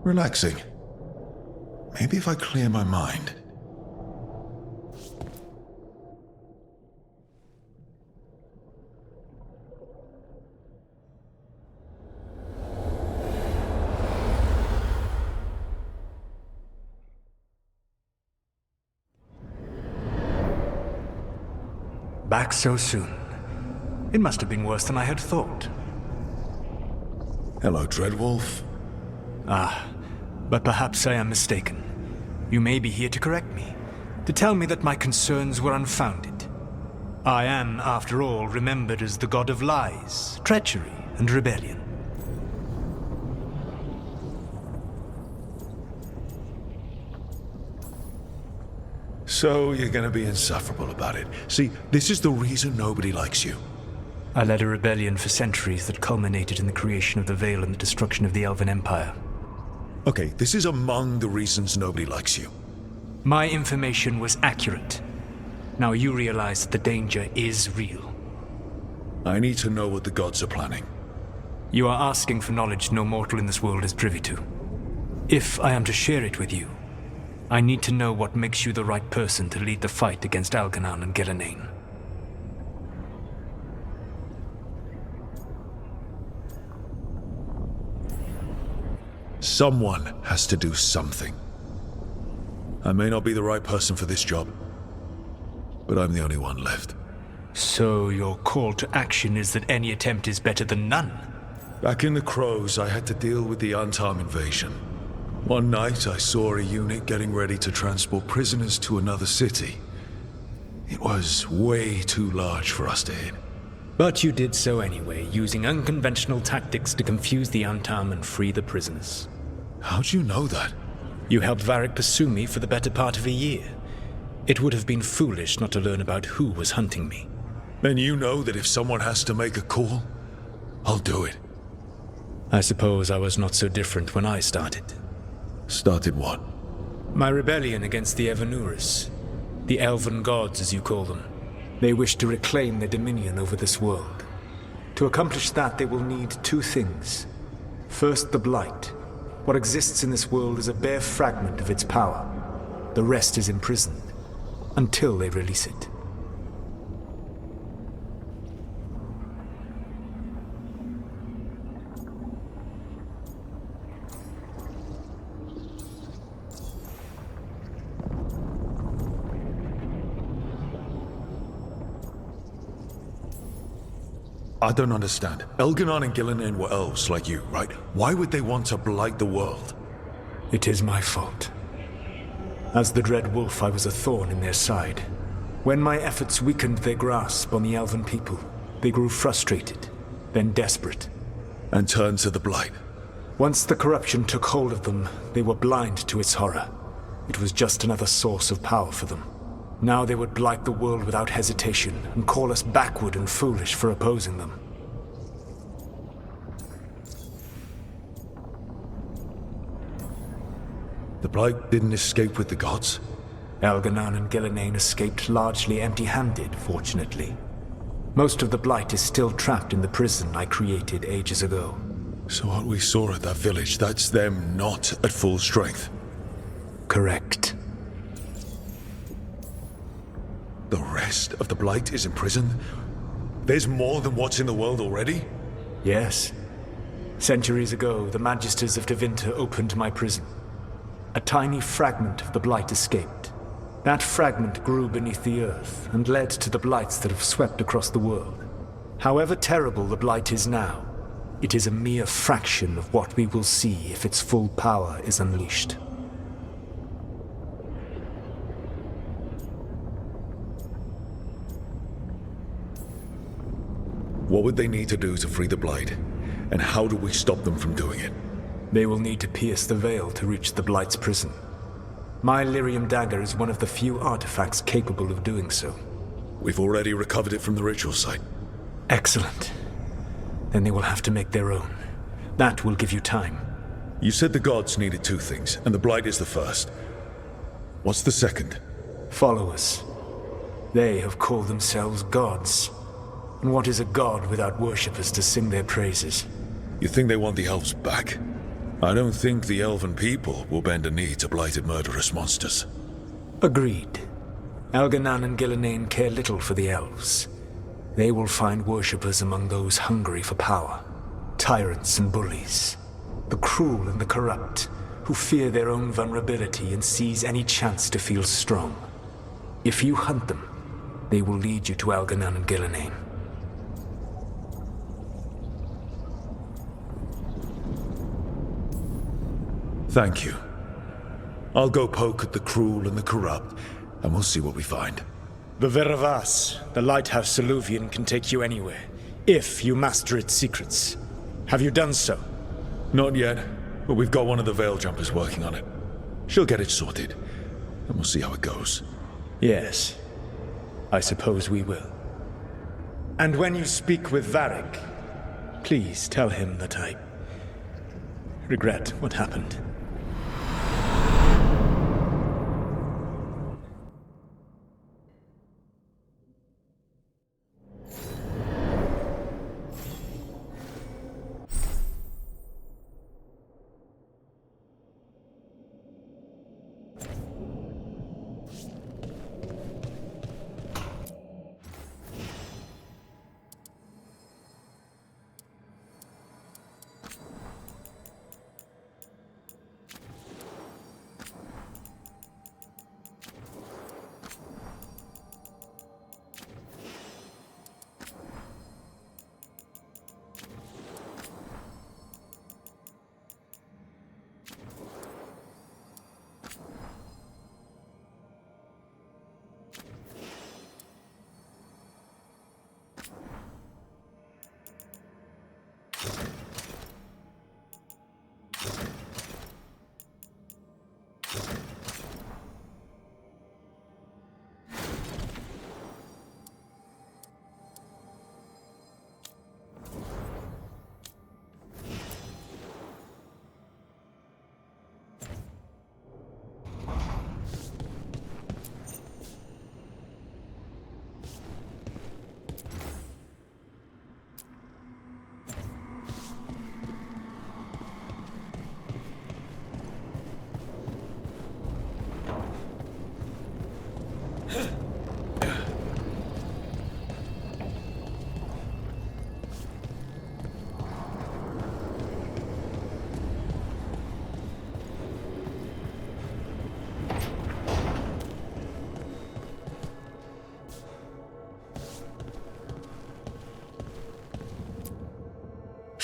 Relaxing. Maybe if I clear my mind. Back so soon. It must have been worse than I had thought. Hello, Dreadwolf. But perhaps I am mistaken. You may be here to correct me, to tell me that my concerns were unfounded. I am, after all, remembered as the god of lies, treachery, and rebellion. So you're gonna be insufferable about it. See, this is the reason nobody likes you. I led a rebellion for centuries that culminated in the creation of the Veil and the destruction of the Elven Empire. Okay, this is among the reasons nobody likes you. My information was accurate. Now you realize that the danger is real. I need to know what the gods are planning. You are asking for knowledge no mortal in this world is privy to. If I am to share it with you, I need to know what makes you the right person to lead the fight against Algernon and Gillenane. Someone has to do something. I may not be the right person for this job, but I'm the only one left. So your call to action is that any attempt is better than none? Back in the Crows, I had to deal with the Antarm invasion. One night, I saw a unit getting ready to transport prisoners to another city. It was way too large for us to hit. But you did so anyway, using unconventional tactics to confuse the Antarm and free the prisoners. How'd you know that? You helped Varric pursue me for the better part of a year. It would have been foolish not to learn about who was hunting me. Then you know that if someone has to make a call, I'll do it. I suppose I was not so different when I started. Started what? My rebellion against the Evanuris. The Elven gods, as you call them. They wish to reclaim their dominion over this world. To accomplish that, they will need two things. First, the Blight. What exists in this world is a bare fragment of its power. The rest is imprisoned, until they release it. I don't understand. Elgernon and Gillenane were elves like you, right? Why would they want to blight the world? It is my fault. As the Dread Wolf, I was a thorn in their side. When my efforts weakened their grasp on the Elven people, they grew frustrated, then desperate. And turned to the Blight. Once the corruption took hold of them, they were blind to its horror. It was just another source of power for them. Now they would blight the world without hesitation and call us backward and foolish for opposing them. The Blight didn't escape with the gods? Algernon and Gillenane escaped largely empty-handed, fortunately. Most of the Blight is still trapped in the prison I created ages ago. So what we saw at that village, that's them not at full strength? Correct. The rest of the Blight is imprisoned? There's more than what's in the world already? Yes. Centuries ago, the Magisters of Tevinter opened my prison. A tiny fragment of the Blight escaped. That fragment grew beneath the earth and led to the Blights that have swept across the world. However terrible the Blight is now, it is a mere fraction of what we will see if its full power is unleashed. What would they need to do to free the Blight? And how do we stop them from doing it? They will need to pierce the veil to reach the Blight's prison. My Lyrium dagger is one of the few artifacts capable of doing so. We've already recovered it from the ritual site. Excellent. Then they will have to make their own. That will give you time. You said the gods needed two things, and the Blight is the first. What's the second? Followers. They have called themselves gods. And what is a god without worshippers to sing their praises? You think they want the elves back? I don't think the elven people will bend a knee to blighted murderous monsters. Agreed. Elganan and Gillenane care little for the elves. They will find worshippers among those hungry for power. Tyrants and bullies. The cruel and the corrupt, who fear their own vulnerability and seize any chance to feel strong. If you hunt them, they will lead you to Elganan and Gillenane. Thank you. I'll go poke at the cruel and the corrupt, and we'll see what we find. The Veravas, the lighthouse Soluvian, can take you anywhere, if you master its secrets. Have you done so? Not yet, but we've got one of the Veil Jumpers working on it. She'll get it sorted, and we'll see how it goes. Yes, I suppose we will. And when you speak with Varric, please tell him that I regret what happened.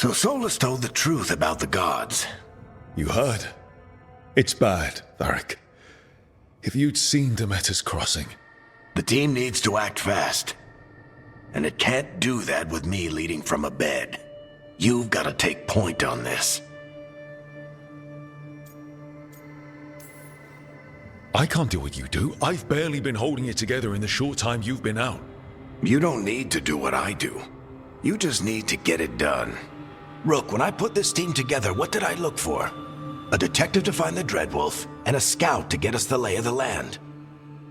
So Solus told the truth about the gods. You heard? It's bad, Varric. If you'd seen Demeter's crossing... The team needs to act fast. And it can't do that with me leading from a bed. You've got to take point on this. I can't do what you do. I've barely been holding it together in the short time you've been out. You don't need to do what I do. You just need to get it done. Rook, when I put this team together, what did I look for? A detective to find the Dreadwolf, and a scout to get us the lay of the land.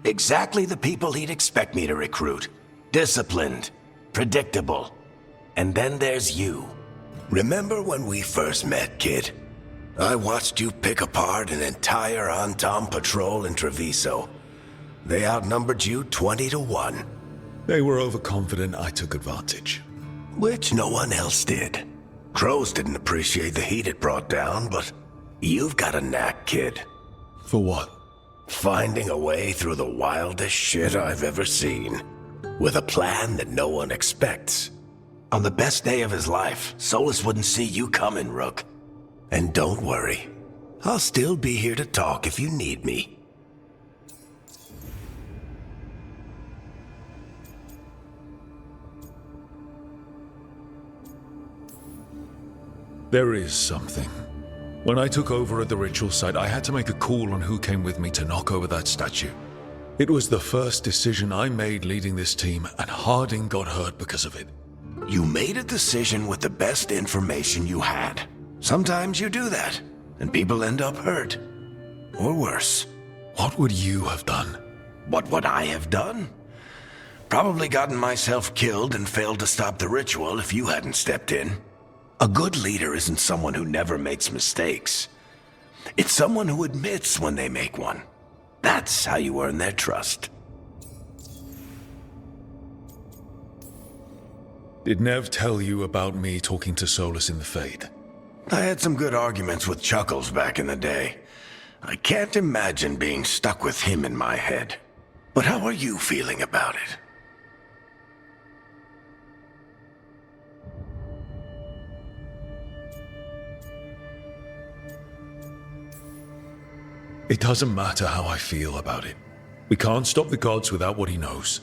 Exactly the people he'd expect me to recruit. Disciplined, predictable. And then there's you. Remember when we first met, kid? I watched you pick apart an entire Antam patrol in Treviso. They outnumbered you 20 to 1. They were overconfident. I took advantage. Which no one else did. Crows didn't appreciate the heat it brought down, but you've got a knack, kid. For what? Finding a way through the wildest shit I've ever seen. With a plan that no one expects. On the best day of his life, Solus wouldn't see you coming, Rook. And don't worry. I'll still be here to talk if you need me. There is something. When I took over at the ritual site, I had to make a call on who came with me to knock over that statue. It was the first decision I made leading this team, and Harding got hurt because of it. You made a decision with the best information you had. Sometimes you do that, and people end up hurt. Or worse. What would you have done? What would I have done? Probably gotten myself killed and failed to stop the ritual if you hadn't stepped in. A good leader isn't someone who never makes mistakes. It's someone who admits when they make one. That's how you earn their trust. Did Nev tell you about me talking to Solus in the Fade? I had some good arguments with Chuckles back in the day. I can't imagine being stuck with him in my head. But how are you feeling about it? It doesn't matter how I feel about it. We can't stop the gods without what he knows.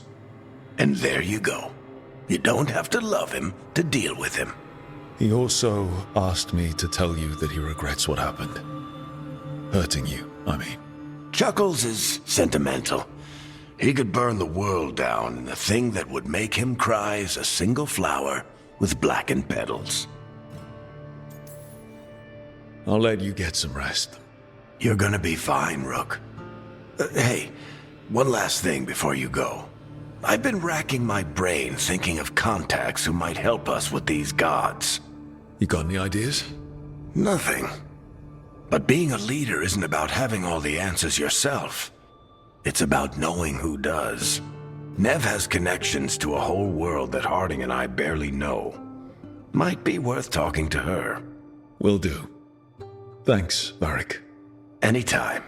And there you go. You don't have to love him to deal with him. He also asked me to tell you that he regrets what happened. Hurting you, I mean. Chuckles is sentimental. He could burn the world down, and the thing that would make him cry is a single flower with blackened petals. I'll let you get some rest. You're gonna be fine, Rook. Hey, one last thing before you go. I've been racking my brain thinking of contacts who might help us with these gods. You got any ideas? Nothing. But being a leader isn't about having all the answers yourself. It's about knowing who does. Nev has connections to a whole world that Harding and I barely know. Might be worth talking to her. Will do. Thanks, Varric. Anytime.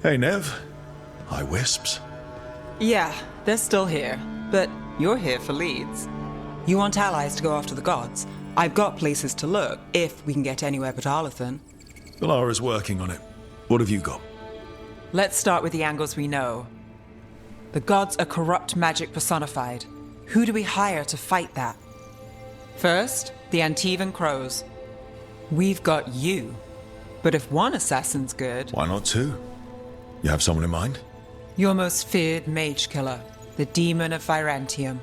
Hey, Nev. Hi, Wisps. Yeah, they're still here, but you're here for leads. You want allies to go after the gods? I've got places to look, if we can get anywhere but Arlathan. Valara's working on it. What have you got? Let's start with the angles we know. The gods are corrupt magic personified. Who do we hire to fight that? First, the Antivan Crows. We've got you. But if one assassin's good... Why not two? You have someone in mind? Your most feared mage killer, the Demon of Virantium.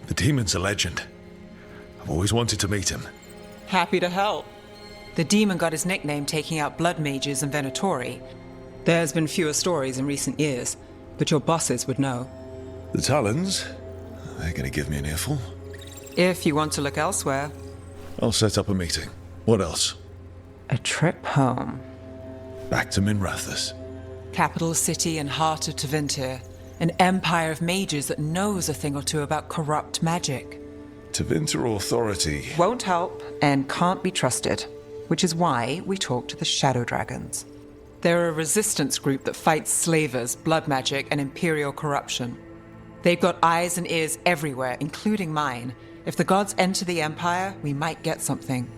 The demon's a legend. I've always wanted to meet him. Happy to help. The demon got his nickname taking out blood mages and Venatori. There's been fewer stories in recent years, but your bosses would know. The Talons? They're gonna give me an earful. If you want to look elsewhere. I'll set up a meeting. What else? A trip home. Back to Minrathous. Capital city and heart of Tevinter. An empire of mages that knows a thing or two about corrupt magic. Tevinter authority. Won't help and can't be trusted, which is why we talk to the Shadow Dragons. They're a resistance group that fights slavers, blood magic, and imperial corruption. They've got eyes and ears everywhere, including mine. If the gods enter the Empire, we might get something.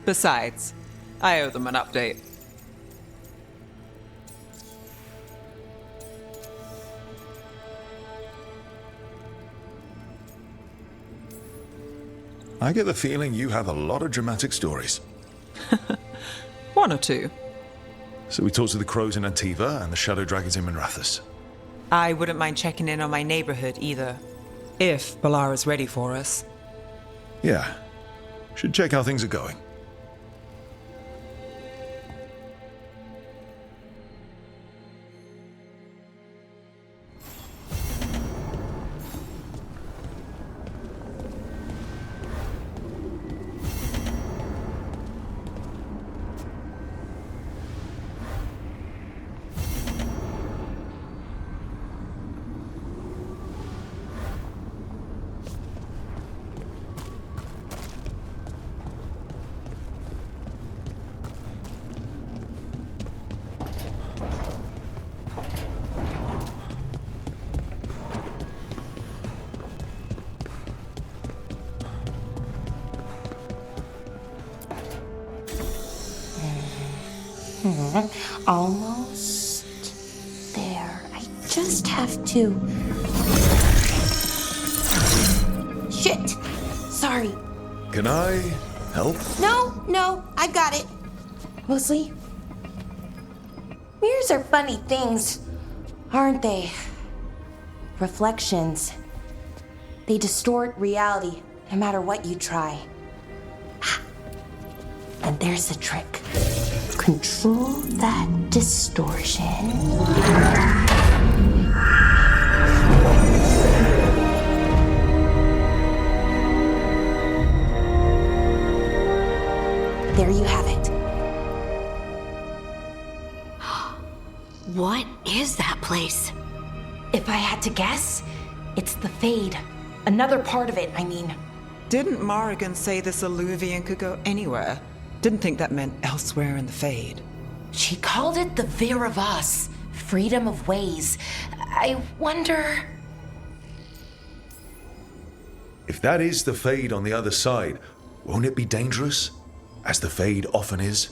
Besides, I owe them an update. I get the feeling you have a lot of dramatic stories. One or two. So we talked to the crows in Antiva and the shadow dragons in Minrathous. I wouldn't mind checking in on my neighborhood either. If Balara's ready for us. Yeah. Should check how things are going. Almost there. I just have to... Shit! Sorry. Can I help? No, I've got it. Mostly, mirrors are funny things, aren't they? Reflections. They distort reality, no matter what you try. And there's the trick. Control that distortion. There you have it. What is that place? If I had to guess, it's the Fade. Another part of it, I mean. Didn't Morrigan say this Alluvian could go anywhere? Didn't think that meant elsewhere in the Fade. She called it the Vir of Us, freedom of ways. I wonder... If that is the Fade on the other side, won't it be dangerous? As the Fade often is?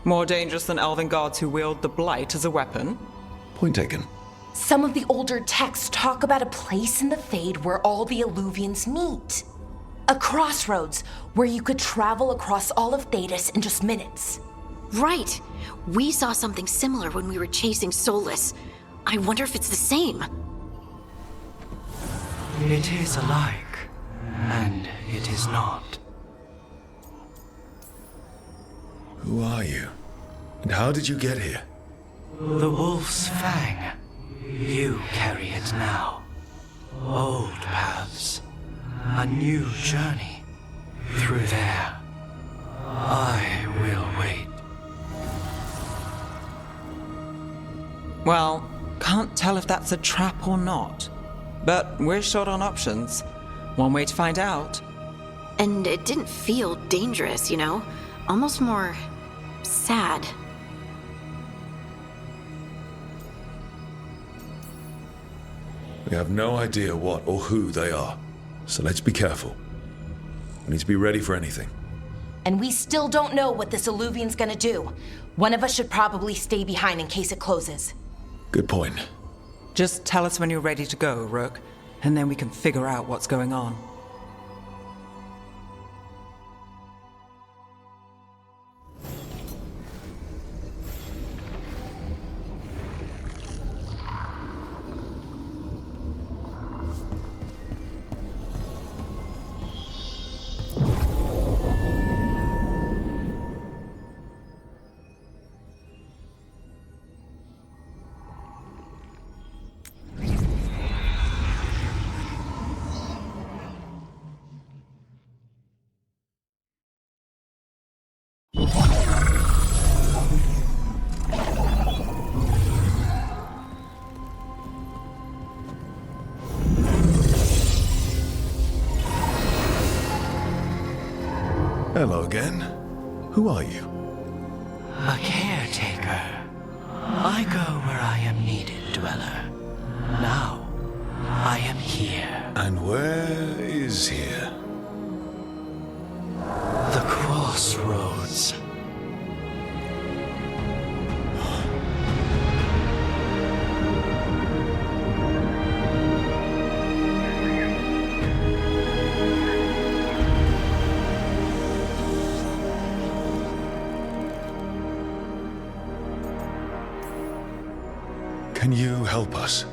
More dangerous than elven gods who wield the Blight as a weapon? Point taken. Some of the older texts talk about a place in the Fade where all the Alluvians meet. A crossroads where you could travel across all of Thedas in just minutes. Right. We saw something similar when we were chasing Solus. I wonder if it's the same. It is alike, and it is not. Who are you? And how did you get here? The Wolf's Fang. You carry it now. Old paths. A new journey. Through there. I will wait. Well, can't tell if that's a trap or not. But we're short on options. One way to find out. And it didn't feel dangerous, you know? Almost more sad. We have no idea what or who they are. So let's be careful. We need to be ready for anything. And we still don't know what this Alluvian's gonna do. One of us should probably stay behind in case it closes. Good point. Just tell us when you're ready to go, Rook, and then we can figure out what's going on. Hello again. Who are you? A caretaker. I go where I am needed, Dweller. Now, I am here. And where is here? The crossroads. Can you help us?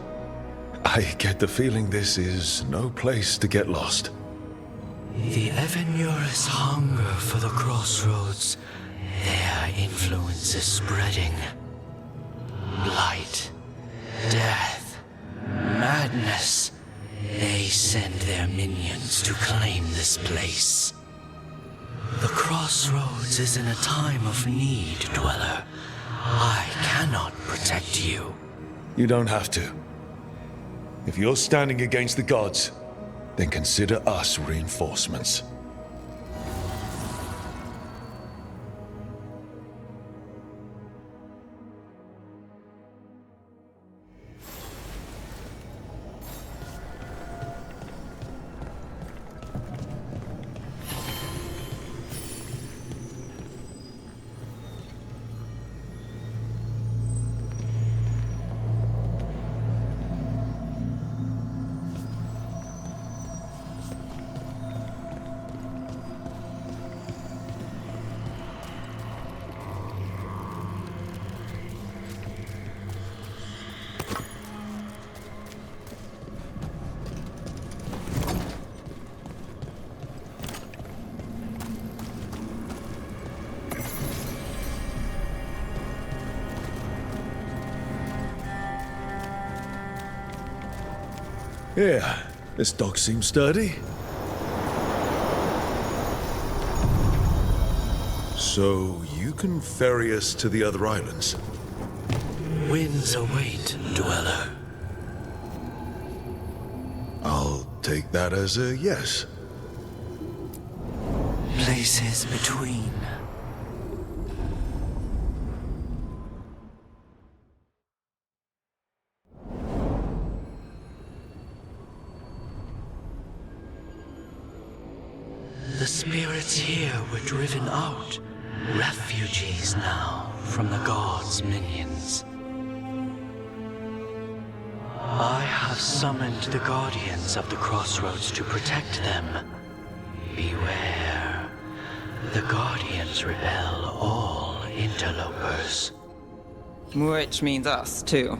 I get the feeling this is no place to get lost. The Evanurus hunger for the crossroads. Their influence is spreading. Blight, death, madness. They send their minions to claim this place. The crossroads is in a time of need, Dweller. I cannot protect you. You don't have to. If you're standing against the gods, then consider us reinforcements. Yeah, this dock seems sturdy. So you can ferry us to the other islands? Winds await, Dweller. I'll take that as a yes. Places between. The spirits here were driven out, refugees now from the gods' minions. I have summoned the guardians of the crossroads to protect them. Beware. The guardians repel all interlopers. Which means us, too.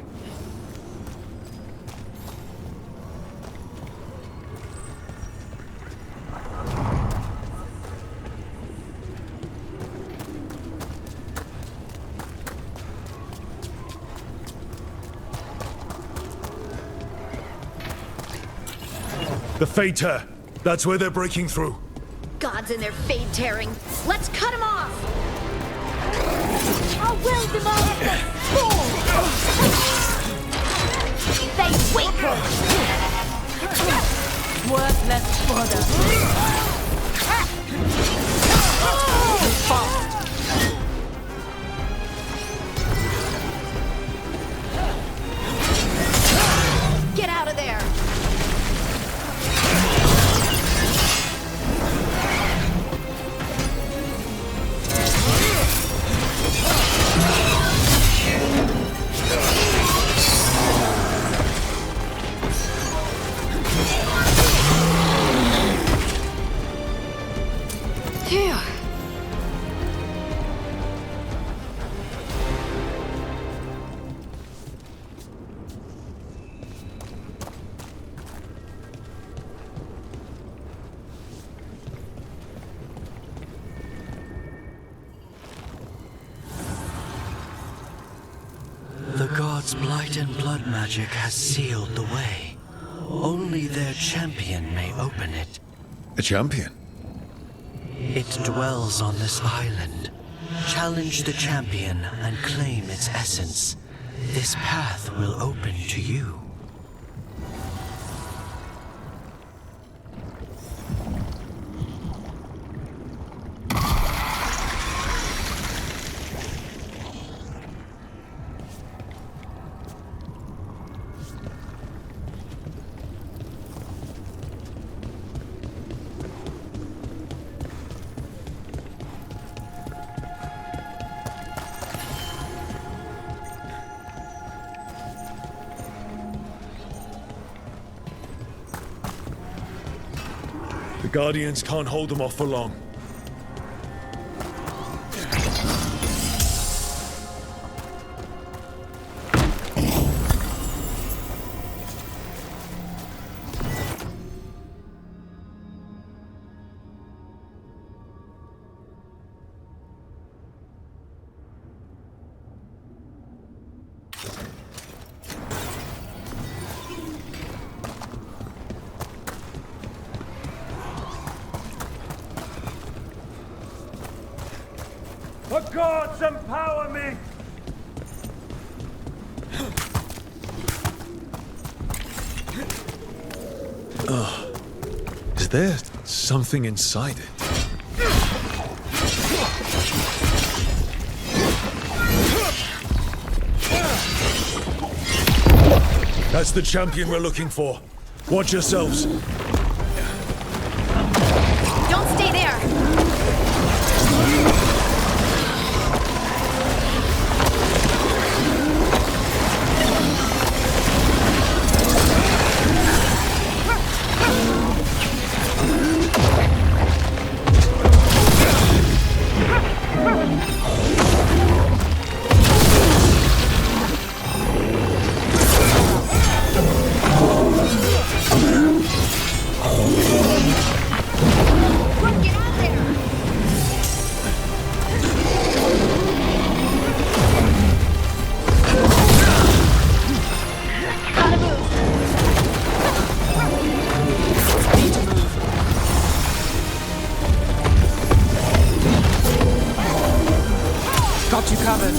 The Fater! That's where they're breaking through. Gods and their fade tearing. Let's cut them off! I will demolish the fool! They weaken! Worthless fodder! Get out of there! Phew. The gods' blight and blood magic has sealed the way. Only their champion may open it. A champion? It dwells on this island, Challenge the champion and claim its essence. This path will open to you. The Guardians can't hold them off for long. The gods empower me! Is there something inside it? That's the champion we're looking for. Watch yourselves. Don't stay there! Got you covered.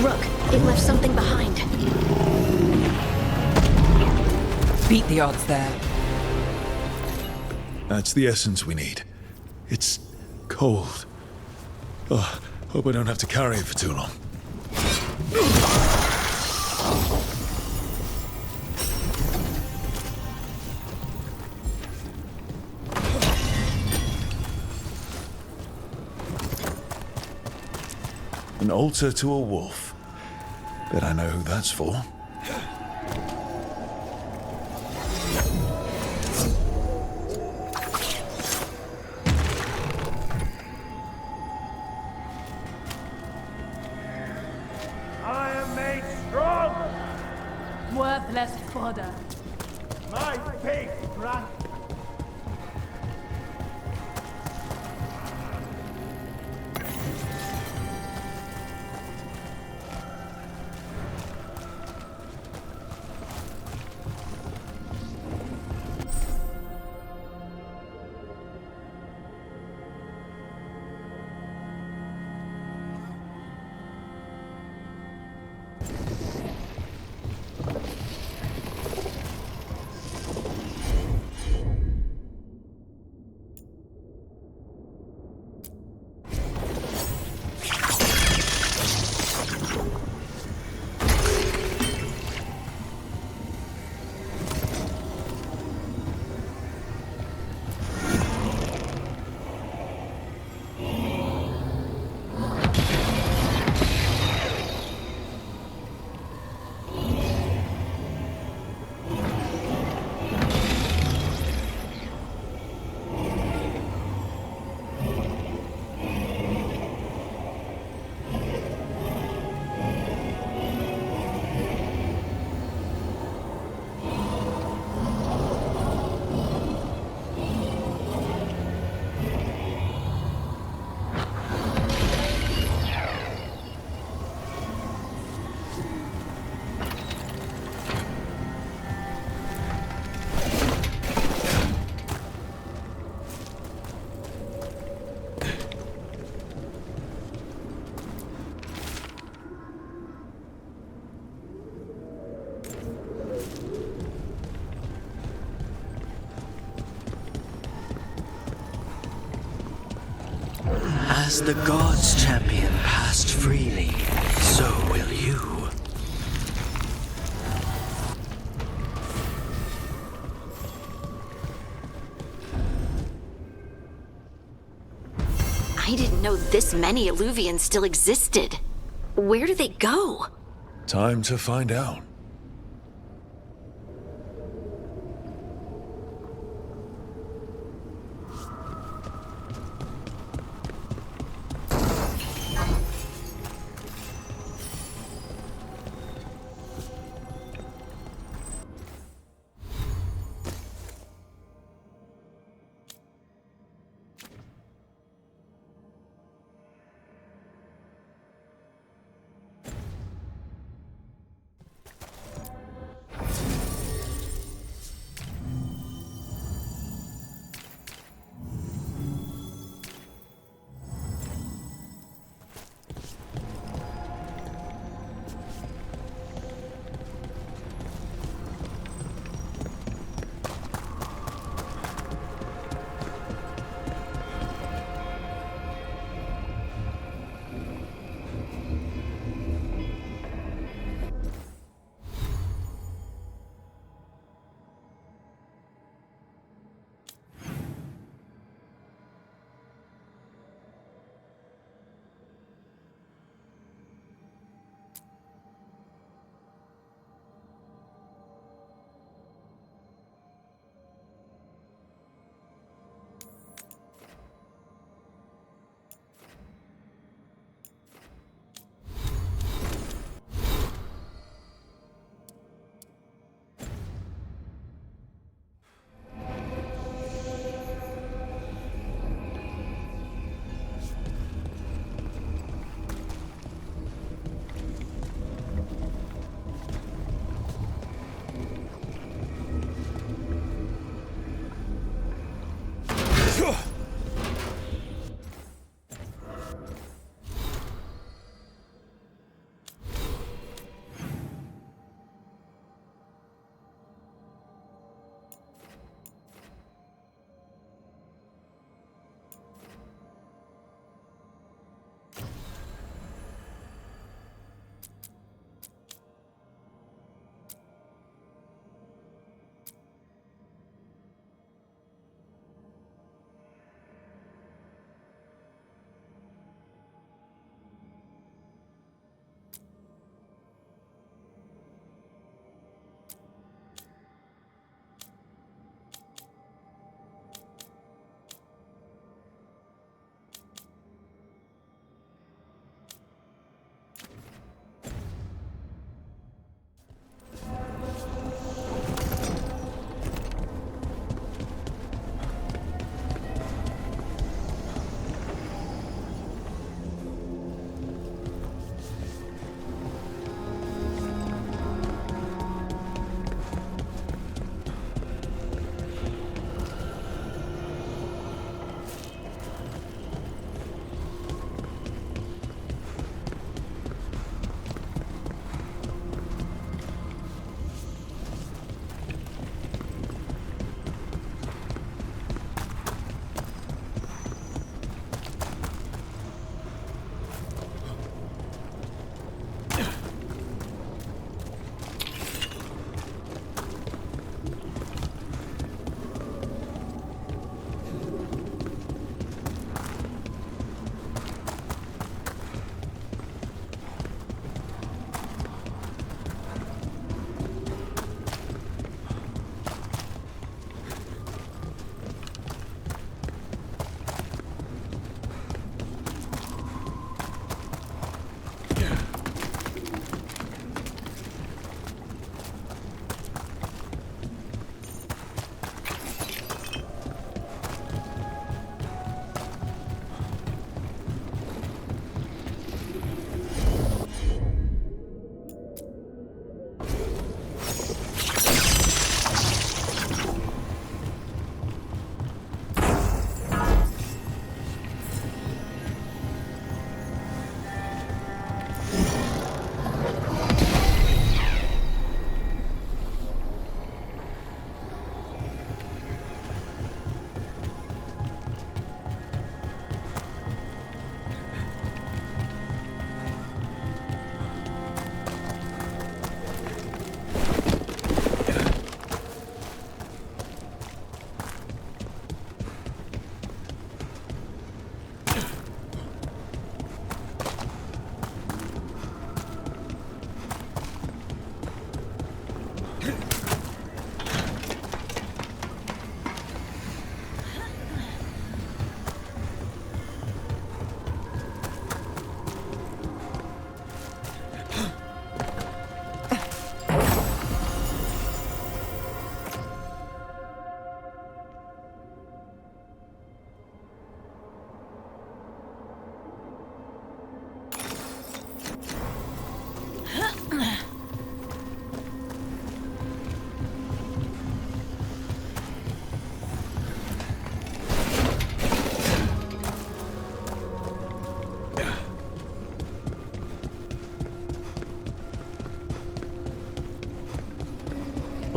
Rook, it left something behind. Beat the odds there. That's the essence we need. It's cold. Oh, hope I don't have to carry it for too long. An altar to a wolf. Bet I know who that's for. I am made strong! Worthless fodder. My faith grant. As the gods' champion passed freely, so will you. I didn't know this many Illuvians still existed. Where do they go? Time to find out.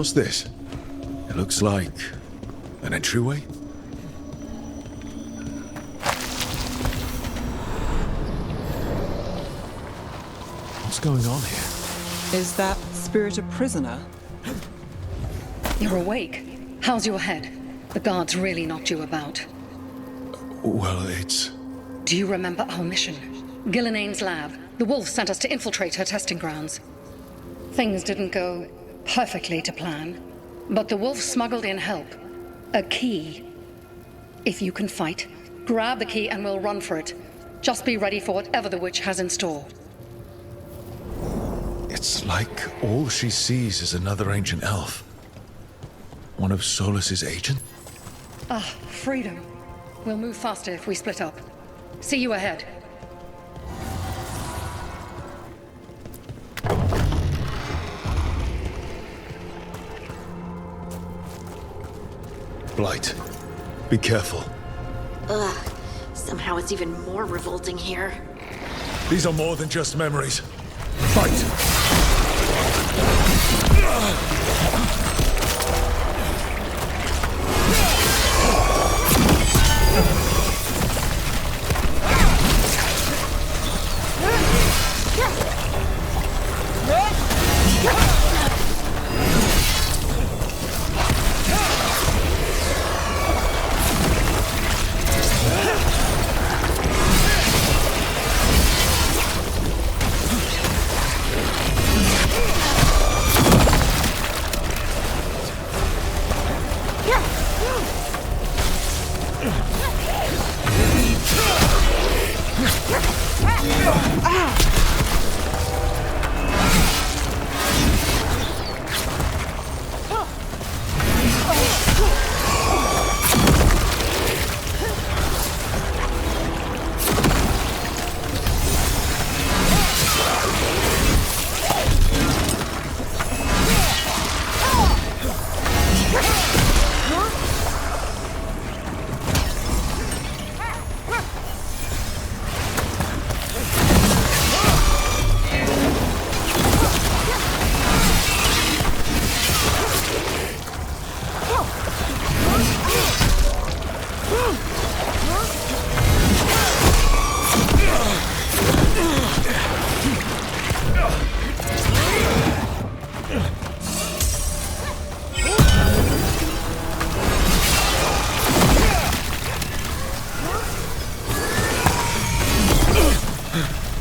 What's this? It looks like an entryway? What's going on here? Is that spirit a prisoner? You're awake. How's your head? The guards really knocked you about. Well, it's... Do you remember our mission? Gillenane's lab. The wolf sent us to infiltrate her testing grounds. Things didn't go perfectly to plan, but the wolf smuggled in help. A key. If you can fight, grab the key and we'll run for it. Just be ready for whatever the witch has in store. It's like all she sees is another ancient elf. One of Solus's agents? Ah, freedom. We'll move faster if we split up. See you ahead. Blight, be careful. Ugh. Somehow it's even more revolting here. These are more than just memories. Fight!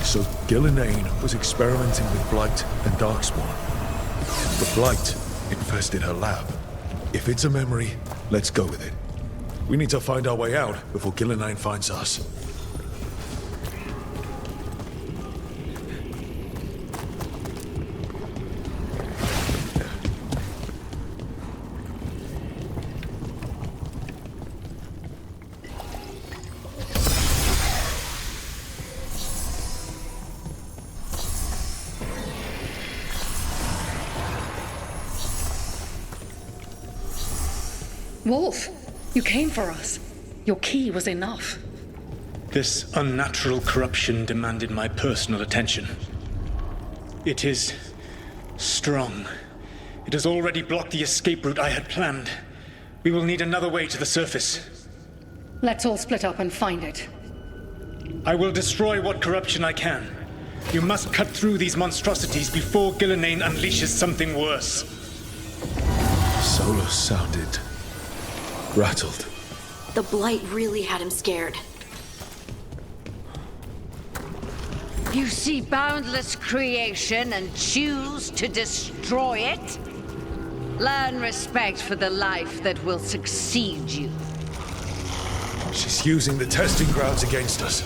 So Gillenane was experimenting with Blight and Darkspawn. The Blight infested her lab. If it's a memory, let's go with it. We need to find our way out before Gillenane finds us. Wolf, you came for us. Your key was enough. This unnatural corruption demanded my personal attention. It is strong. It has already blocked the escape route I had planned. We will need another way to the surface. Let's all split up and find it. I will destroy what corruption I can. You must cut through these monstrosities before Gillenane unleashes something worse. Solus sounded rattled. The Blight really had him scared. You see boundless creation and choose to destroy it? Learn respect for the life that will succeed you. She's using the testing grounds against us.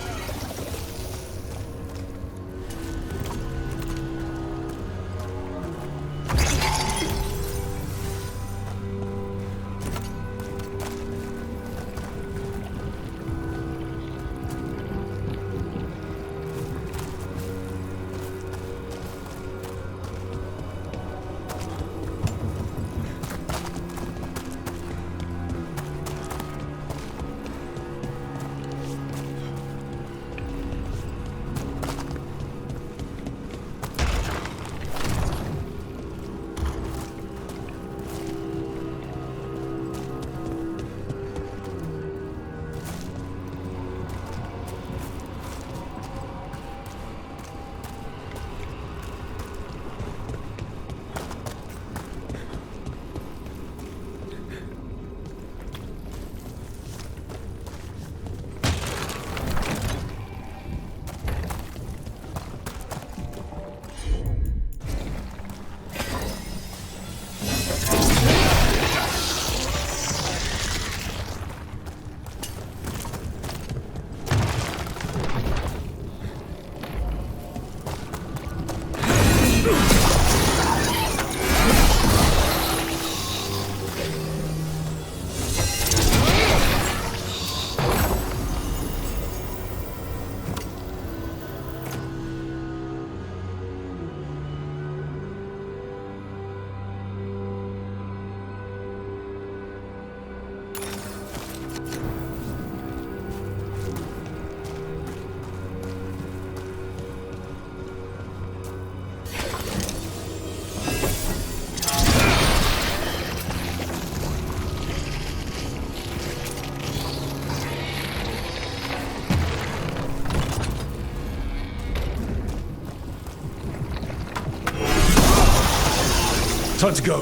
Time to go.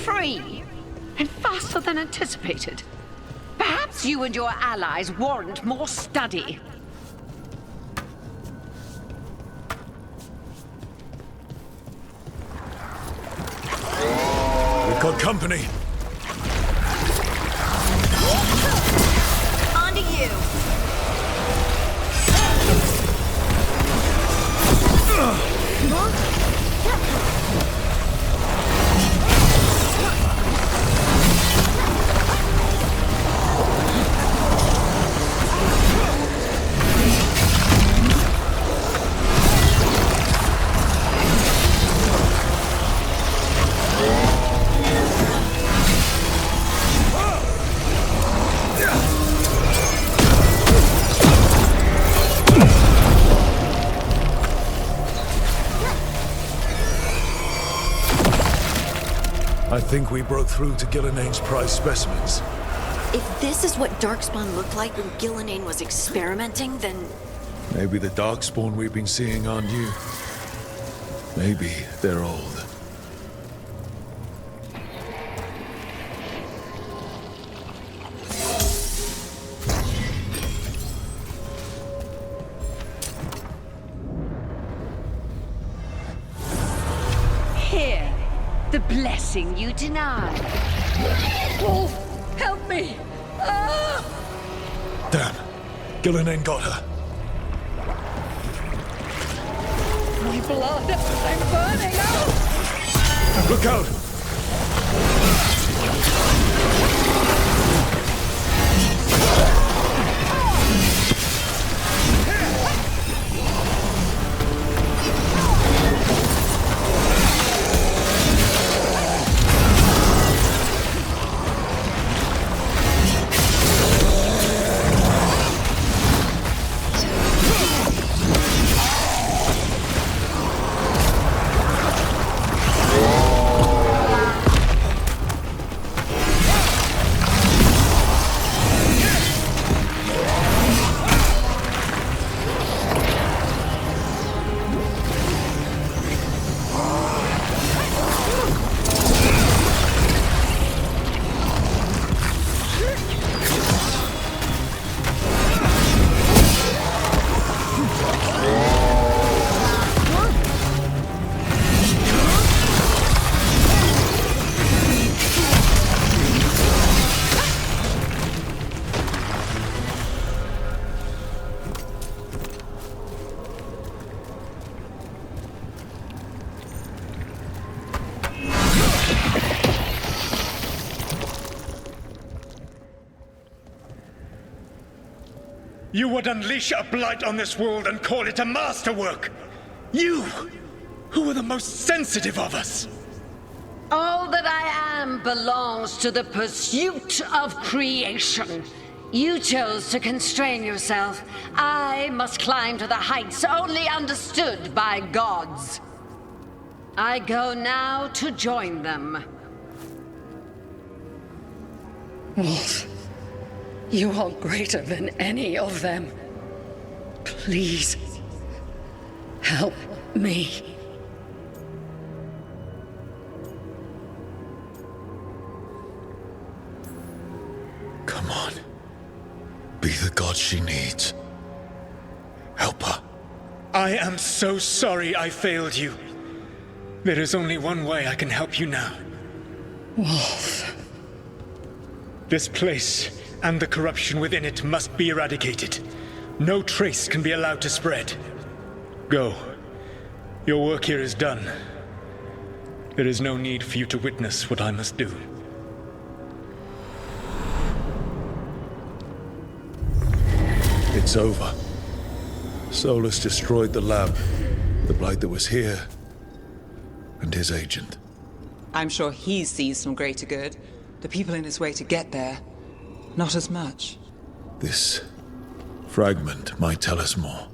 Free, and faster than anticipated. Perhaps you and your allies warrant more study. We've got company. On to you. I think we broke through to Gillinane's prized specimens. If this is what Darkspawn looked like when Gillinane was experimenting, then... Maybe the Darkspawn we've been seeing aren't new. Maybe they're old. Here, the blessing you denied. Wolf, help me! Ah! Damn. Gillinane got her. My blood! I'm burning out! Look out! You would unleash a blight on this world and call it a masterwork! You, who were the most sensitive of us! All that I am belongs to the pursuit of creation. You chose to constrain yourself. I must climb to the heights only understood by gods. I go now to join them. Wolf, you are greater than any of them. Please, help me. Come on. Be the god she needs. Help her. I am so sorry I failed you. There is only one way I can help you now. Wolf. This place and the corruption within it must be eradicated. No trace can be allowed to spread. Go. Your work here is done. There is no need for you to witness what I must do. It's over. Solus destroyed the lab, the blight that was here, and his agent. I'm sure he sees some greater good. The people in his way to get there, not as much. This fragment might tell us more.